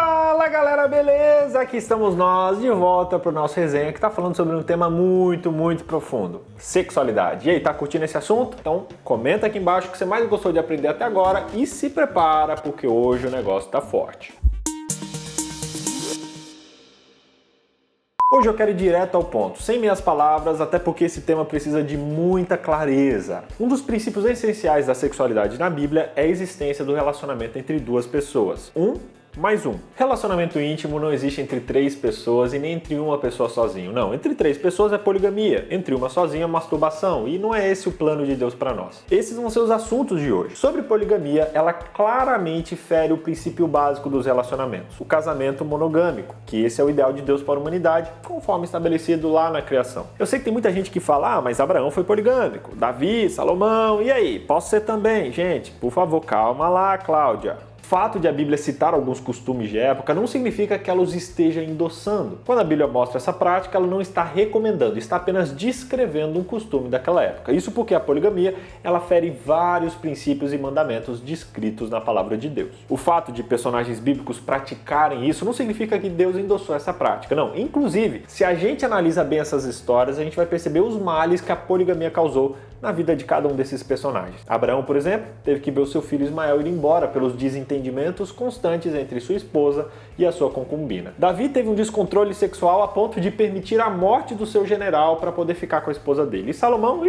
Fala galera, beleza? Aqui estamos nós de volta para o nosso resenha que está falando sobre um tema muito profundo: sexualidade. E aí, tá curtindo esse assunto? Então comenta aqui embaixo o que você mais gostou de aprender até agora e se prepara porque hoje o negócio tá forte. Hoje eu quero ir direto ao ponto, sem meias palavras, até porque esse tema precisa de muita clareza. Um dos princípios essenciais da sexualidade na Bíblia é a existência do relacionamento entre duas pessoas. Mais um. Relacionamento íntimo não existe entre três pessoas e nem entre uma pessoa sozinho. Não, entre três pessoas é poligamia, entre uma sozinha é masturbação, e não é esse o plano de Deus para nós. Esses vão ser os assuntos de hoje. Sobre poligamia, ela claramente fere o princípio básico dos relacionamentos, o casamento monogâmico, que esse é o ideal de Deus para a humanidade, conforme estabelecido lá na criação. Eu sei que tem muita gente que fala, mas Abraão foi poligâmico, Davi, Salomão, e aí? Posso ser também? Gente, por favor, calma lá, Cláudia. O fato de a Bíblia citar alguns costumes de época não significa que ela os esteja endossando. Quando a Bíblia mostra essa prática, ela não está recomendando, está apenas descrevendo um costume daquela época. Isso porque a poligamia, ela fere vários princípios e mandamentos descritos na palavra de Deus. O fato de personagens bíblicos praticarem isso não significa que Deus endossou essa prática, não. Inclusive, se a gente analisa bem essas histórias, a gente vai perceber os males que a poligamia causou na vida de cada um desses personagens. Abraão, por exemplo, teve que ver o seu filho Ismael ir embora pelos desentendimentos constantes entre sua esposa e a sua concubina. Davi teve um descontrole sexual a ponto de permitir a morte do seu general para poder ficar com a esposa dele. E Salomão,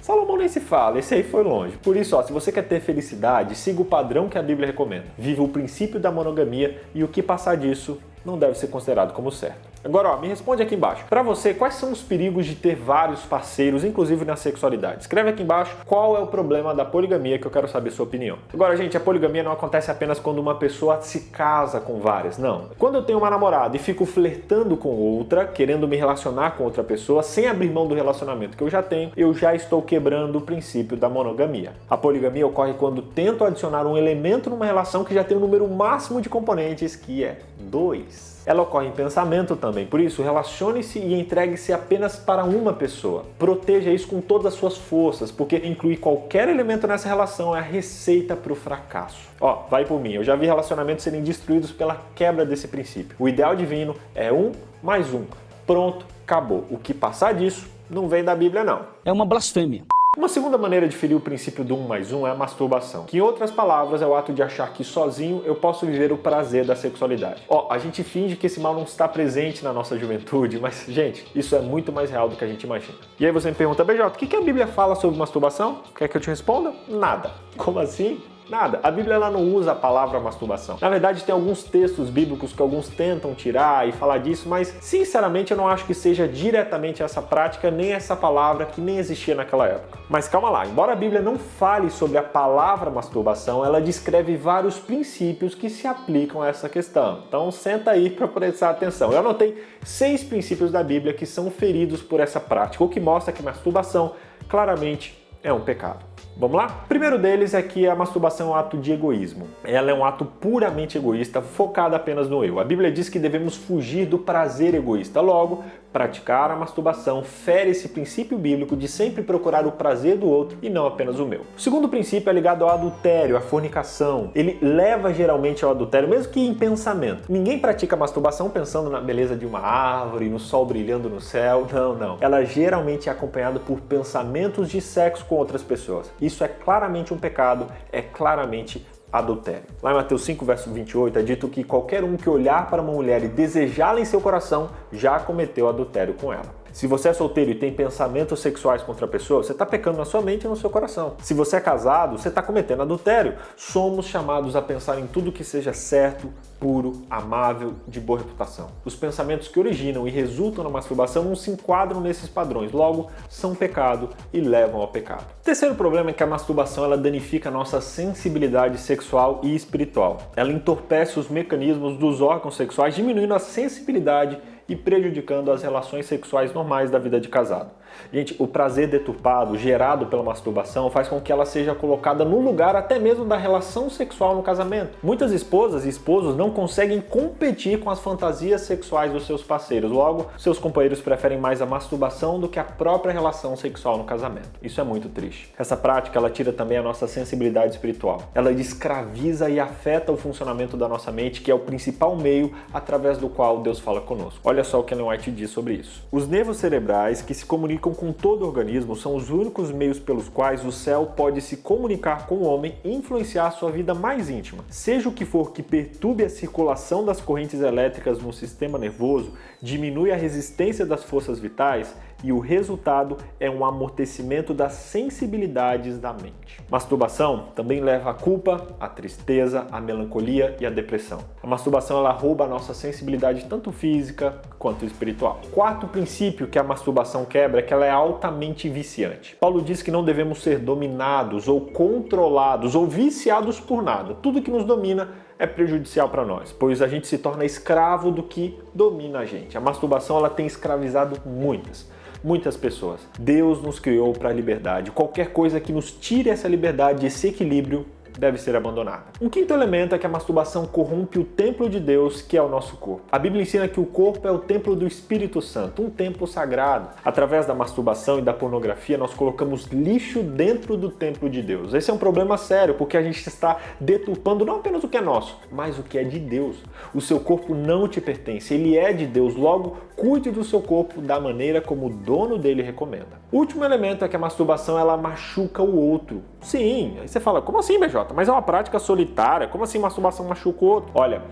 Salomão nem se fala, esse aí foi longe. Por isso, se você quer ter felicidade, siga o padrão que a Bíblia recomenda. Viva o princípio da monogamia e o que passar disso não deve ser considerado como certo. Agora, me responde aqui embaixo. Para você, quais são os perigos de ter vários parceiros, inclusive na sexualidade? Escreve aqui embaixo qual é o problema da poligamia, que eu quero saber sua opinião. Agora, gente, a poligamia não acontece apenas quando uma pessoa se casa com várias, não. Quando eu tenho uma namorada e fico flertando com outra, querendo me relacionar com outra pessoa, sem abrir mão do relacionamento que eu já tenho, eu já estou quebrando o princípio da monogamia. A poligamia ocorre quando tento adicionar um elemento numa relação que já tem um número máximo de componentes, que é 2. Ela ocorre em pensamento também, por isso relacione-se e entregue-se apenas para uma pessoa. Proteja isso com todas as suas forças, porque incluir qualquer elemento nessa relação é a receita para o fracasso. Vai por mim, eu já vi relacionamentos serem destruídos pela quebra desse princípio. O ideal divino é 1 mais 1. Pronto, acabou. O que passar disso não vem da Bíblia, não. É uma blasfêmia. Uma segunda maneira de ferir o princípio do 1 mais 1 é a masturbação, que em outras palavras é o ato de achar que sozinho eu posso viver o prazer da sexualidade. A gente finge que esse mal não está presente na nossa juventude, mas, gente, isso é muito mais real do que a gente imagina. E aí você me pergunta, BJ, o que a Bíblia fala sobre masturbação? Quer que eu te responda? Nada. Como assim? Nada. A Bíblia ela não usa a palavra masturbação. Na verdade, tem alguns textos bíblicos que alguns tentam tirar e falar disso, mas sinceramente eu não acho que seja diretamente essa prática, nem essa palavra que nem existia naquela época. Mas calma lá, embora a Bíblia não fale sobre a palavra masturbação, ela descreve vários princípios que se aplicam a essa questão. Então senta aí para prestar atenção. Eu anotei 6 princípios da Bíblia que são feridos por essa prática, o que mostra que masturbação claramente é um pecado. Vamos lá? O primeiro deles é que a masturbação é um ato de egoísmo. Ela é um ato puramente egoísta, focado apenas no eu. A Bíblia diz que devemos fugir do prazer egoísta. Logo, praticar a masturbação fere esse princípio bíblico de sempre procurar o prazer do outro e não apenas o meu. O segundo princípio é ligado ao adultério, à fornicação. Ele leva geralmente ao adultério, mesmo que em pensamento. Ninguém pratica masturbação pensando na beleza de uma árvore, no sol brilhando no céu. Não. Ela geralmente é acompanhada por pensamentos de sexo com outras pessoas. Isso é claramente um pecado, é claramente adultério. Lá em Mateus 5, verso 28, é dito que qualquer um que olhar para uma mulher e desejá-la em seu coração já cometeu adultério com ela. Se você é solteiro e tem pensamentos sexuais contra a pessoa, você está pecando na sua mente e no seu coração. Se você é casado, você está cometendo adultério. Somos chamados a pensar em tudo que seja certo, puro, amável, de boa reputação. Os pensamentos que originam e resultam na masturbação não se enquadram nesses padrões, logo são pecado e levam ao pecado. O terceiro problema é que a masturbação ela danifica a nossa sensibilidade sexual e espiritual. Ela entorpece os mecanismos dos órgãos sexuais, diminuindo a sensibilidade e prejudicando as relações sexuais normais da vida de casado. Gente, o prazer deturpado gerado pela masturbação faz com que ela seja colocada no lugar até mesmo da relação sexual no casamento. Muitas esposas e esposos não conseguem competir com as fantasias sexuais dos seus parceiros. Logo, seus companheiros preferem mais a masturbação do que a própria relação sexual no casamento. Isso é muito triste. Essa prática, ela tira também a nossa sensibilidade espiritual. Ela escraviza e afeta o funcionamento da nossa mente, que é o principal meio através do qual Deus fala conosco. Olha só o que Ellen White diz sobre isso. Os nervos cerebrais que se comunicam com todo o organismo são os únicos meios pelos quais o céu pode se comunicar com o homem e influenciar a sua vida mais íntima. Seja o que for que perturbe a circulação das correntes elétricas no sistema nervoso, diminui a resistência das forças vitais e o resultado é um amortecimento das sensibilidades da mente. Masturbação também leva à culpa, à tristeza, à melancolia e à depressão. A masturbação, ela rouba a nossa sensibilidade tanto física quanto espiritual. Quarto princípio que a masturbação quebra é que ela é altamente viciante. Paulo diz que não devemos ser dominados ou controlados ou viciados por nada. Tudo que nos domina é prejudicial para nós, pois a gente se torna escravo do que domina a gente. A masturbação, ela tem escravizado muitas pessoas. Deus nos criou para a liberdade. Qualquer coisa que nos tire essa liberdade, esse equilíbrio, deve ser abandonada. Um quinto elemento é que a masturbação corrompe o templo de Deus, que é o nosso corpo. A Bíblia ensina que o corpo é o templo do Espírito Santo, um templo sagrado. Através da masturbação e da pornografia, nós colocamos lixo dentro do templo de Deus. Esse é um problema sério, porque a gente está deturpando não apenas o que é nosso, mas o que é de Deus. O seu corpo não te pertence, ele é de Deus. Logo, cuide do seu corpo da maneira como o dono dele recomenda. O último elemento é que a masturbação, ela machuca o outro. Sim, aí você fala, como assim, BJ? Mas é uma prática solitária, como assim masturbação machuca o outro? Olha,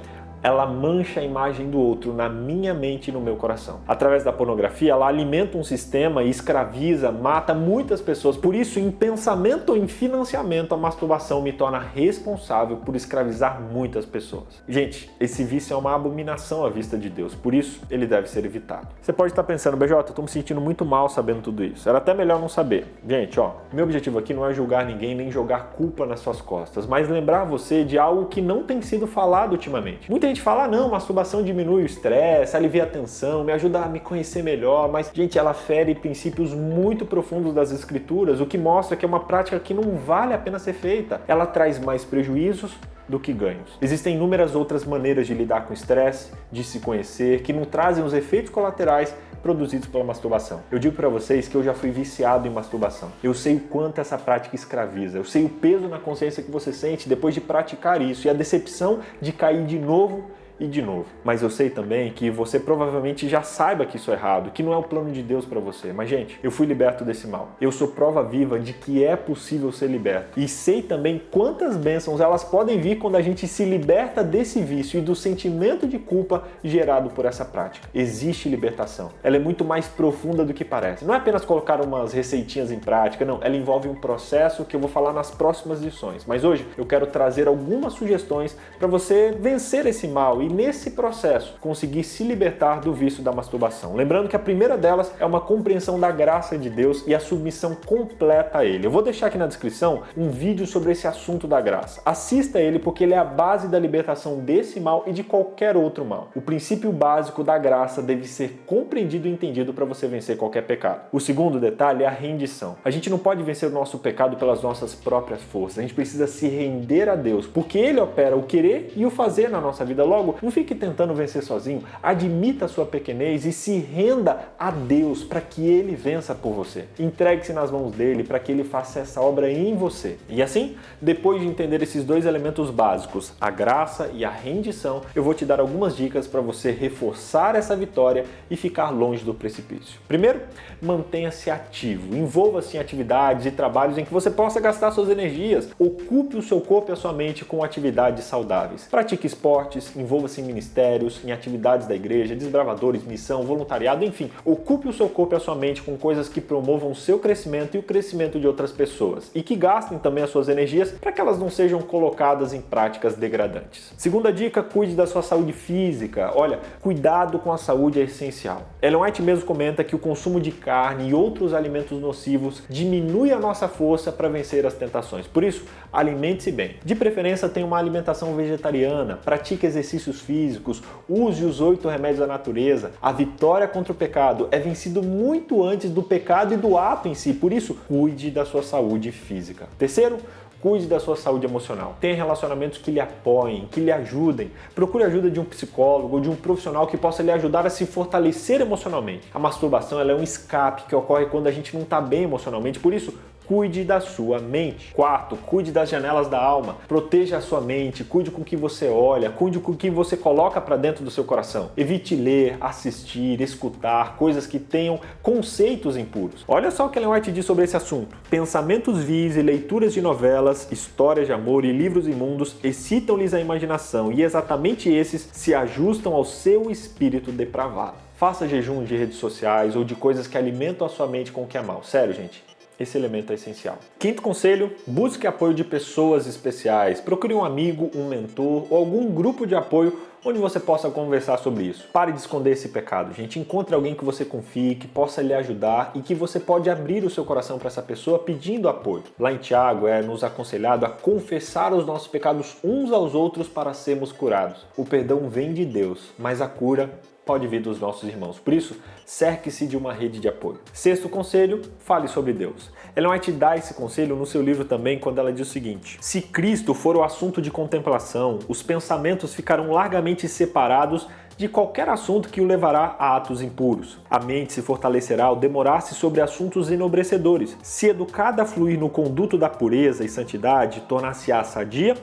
ela mancha a imagem do outro na minha mente e no meu coração. Através da pornografia, ela alimenta um sistema e escraviza, mata muitas pessoas. Por isso, em pensamento ou em financiamento, a masturbação me torna responsável por escravizar muitas pessoas. Gente, esse vício é uma abominação à vista de Deus, por isso ele deve ser evitado. Você pode estar pensando, BJ, eu estou me sentindo muito mal sabendo tudo isso. Era até melhor não saber. Gente, meu objetivo aqui não é julgar ninguém nem jogar culpa nas suas costas, mas lembrar você de algo que não tem sido falado ultimamente. Muita gente fala, não, masturbação diminui o estresse, alivia a tensão, me ajuda a me conhecer melhor, mas, gente, ela fere princípios muito profundos das escrituras, o que mostra que é uma prática que não vale a pena ser feita. Ela traz mais prejuízos do que ganhos. Existem inúmeras outras maneiras de lidar com o estresse, de se conhecer, que não trazem os efeitos colaterais produzidos pela masturbação. Eu digo para vocês que eu já fui viciado em masturbação. Eu sei o quanto essa prática escraviza. Eu sei o peso na consciência que você sente depois de praticar isso e a decepção de cair de novo e de novo. Mas eu sei também que você provavelmente já saiba que isso é errado, que não é o plano de Deus para você. Mas, gente, eu fui liberto desse mal. Eu sou prova viva de que é possível ser liberto. E sei também quantas bênçãos elas podem vir quando a gente se liberta desse vício e do sentimento de culpa gerado por essa prática. Existe libertação. Ela é muito mais profunda do que parece. Não é apenas colocar umas receitinhas em prática, não. Ela envolve um processo que eu vou falar nas próximas lições. Mas hoje eu quero trazer algumas sugestões para você vencer esse mal e nesse processo conseguir se libertar do vício da masturbação. Lembrando que a primeira delas é uma compreensão da graça de Deus e a submissão completa a Ele. Eu vou deixar aqui na descrição um vídeo sobre esse assunto da graça. Assista ele porque ele é a base da libertação desse mal e de qualquer outro mal. O princípio básico da graça deve ser compreendido e entendido para você vencer qualquer pecado. O segundo detalhe é a rendição. A gente não pode vencer o nosso pecado pelas nossas próprias forças. A gente precisa se render a Deus, porque Ele opera o querer e o fazer na nossa vida. Logo, não fique tentando vencer sozinho, admita a sua pequenez e se renda a Deus para que Ele vença por você. Entregue-se nas mãos dele para que Ele faça essa obra em você. E assim, depois de entender esses dois elementos básicos, a graça e a rendição, eu vou te dar algumas dicas para você reforçar essa vitória e ficar longe do precipício. Primeiro, mantenha-se ativo, envolva-se em atividades e trabalhos em que você possa gastar suas energias, ocupe o seu corpo e a sua mente com atividades saudáveis. Pratique esportes, envolva-se em ministérios, em atividades da igreja, desbravadores, missão, voluntariado, enfim. Ocupe o seu corpo e a sua mente com coisas que promovam o seu crescimento e o crescimento de outras pessoas. E que gastem também as suas energias para que elas não sejam colocadas em práticas degradantes. Segunda dica, cuide da sua saúde física. Olha, cuidado com a saúde é essencial. Ellen White mesmo comenta que o consumo de carne e outros alimentos nocivos diminui a nossa força para vencer as tentações. Por isso, alimente-se bem. De preferência, tenha uma alimentação vegetariana, pratique exercícios exercícios físicos, use os 8 remédios da natureza. A vitória contra o pecado é vencido muito antes do pecado e do ato em si, por isso, cuide da sua saúde física. Terceiro, cuide da sua saúde emocional. Tenha relacionamentos que lhe apoiem, que lhe ajudem. Procure a ajuda de um psicólogo ou de um profissional que possa lhe ajudar a se fortalecer emocionalmente. A masturbação ela é um escape que ocorre quando a gente não está bem emocionalmente, por isso, cuide da sua mente. Quarto, cuide das janelas da alma. Proteja a sua mente, cuide com o que você olha, cuide com o que você coloca para dentro do seu coração. Evite ler, assistir, escutar coisas que tenham conceitos impuros. Olha só o que Ellen White diz sobre esse assunto. Pensamentos vis e leituras de novelas, histórias de amor e livros imundos excitam-lhes a imaginação e exatamente esses se ajustam ao seu espírito depravado. Faça jejum de redes sociais ou de coisas que alimentam a sua mente com o que é mal. Sério, gente. Esse elemento é essencial. Quinto conselho, busque apoio de pessoas especiais. Procure um amigo, um mentor ou algum grupo de apoio onde você possa conversar sobre isso. Pare de esconder esse pecado, gente. Encontre alguém que você confie, que possa lhe ajudar e que você pode abrir o seu coração para essa pessoa pedindo apoio. Lá em Tiago é nos aconselhado a confessar os nossos pecados uns aos outros para sermos curados. O perdão vem de Deus, mas a cura pode vir dos nossos irmãos. Por isso, cerque-se de uma rede de apoio. Sexto conselho, fale sobre Deus. Ellen White dá esse conselho no seu livro também, quando ela diz o seguinte: se Cristo for o assunto de contemplação, os pensamentos ficarão largamente separados de qualquer assunto que o levará a atos impuros. A mente se fortalecerá ao demorar-se sobre assuntos enobrecedores. Se educada a fluir no conduto da pureza e santidade, tornar-se-á sadia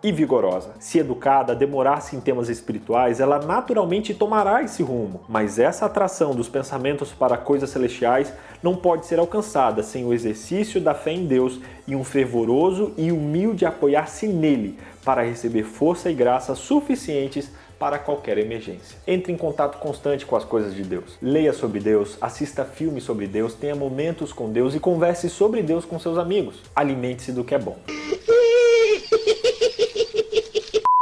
e vigorosa. Se educada a demorar-se em temas espirituais, ela naturalmente tomará esse rumo. Mas essa atração dos pensamentos para coisas celestiais não pode ser alcançada sem o exercício da fé em Deus e um fervoroso e humilde apoiar-se nele para receber força e graça suficientes para qualquer emergência. Entre em contato constante com as coisas de Deus. Leia sobre Deus, assista filmes sobre Deus, tenha momentos com Deus e converse sobre Deus com seus amigos. Alimente-se do que é bom.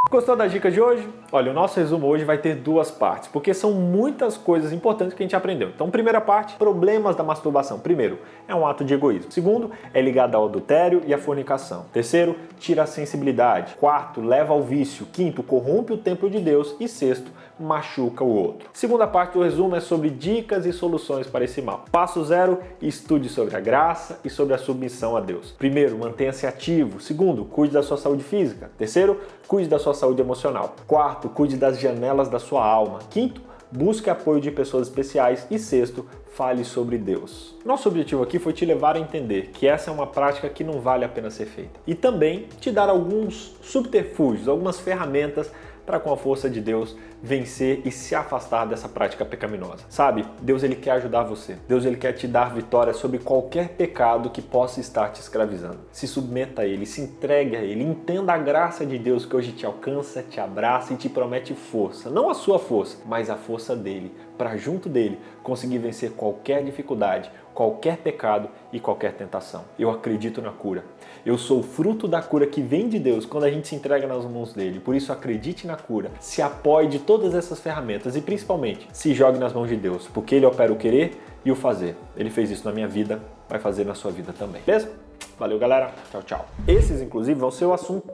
Gostou das dicas de hoje? Olha, o nosso resumo hoje vai ter 2 partes, porque são muitas coisas importantes que a gente aprendeu. Então, primeira parte, problemas da masturbação. Primeiro, é um ato de egoísmo. Segundo, é ligado ao adultério e à fornicação. Terceiro, tira a sensibilidade. Quarto, leva ao vício. Quinto, corrompe o templo de Deus. E sexto, machuca o outro. Segunda parte do resumo é sobre dicas e soluções para esse mal. Passo 0, estude sobre a graça e sobre a submissão a Deus. Primeiro, mantenha-se ativo. Segundo, cuide da sua saúde física. Terceiro, cuide da sua saúde emocional. Quarto, cuide das janelas da sua alma. Quinto, busque apoio de pessoas especiais. E sexto, fale sobre Deus. Nosso objetivo aqui foi te levar a entender que essa é uma prática que não vale a pena ser feita. E também te dar alguns subterfúgios, algumas ferramentas para, com a força de Deus, vencer e se afastar dessa prática pecaminosa. Sabe, Deus ele quer ajudar você. Deus ele quer te dar vitória sobre qualquer pecado que possa estar te escravizando. Se submeta a Ele, se entregue a Ele, entenda a graça de Deus que hoje te alcança, te abraça e te promete força. Não a sua força, mas a força dEle, para junto dEle conseguir vencer qualquer dificuldade, qualquer pecado e qualquer tentação. Eu acredito na cura. Eu sou fruto da cura que vem de Deus quando a gente se entrega nas mãos dele. Por isso, acredite na cura, se apoie de todas essas ferramentas e, principalmente, se jogue nas mãos de Deus, porque Ele opera o querer e o fazer. Ele fez isso na minha vida, vai fazer na sua vida também. Beleza? Valeu, galera. Tchau, tchau. Esses, inclusive, vão ser o assunto.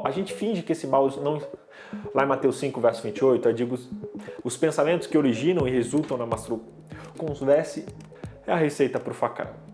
A gente finge que esse mal não... Lá em Mateus 5, verso 28, eu digo: os pensamentos que originam e resultam na masturbação. Converse é a receita para o fracasso.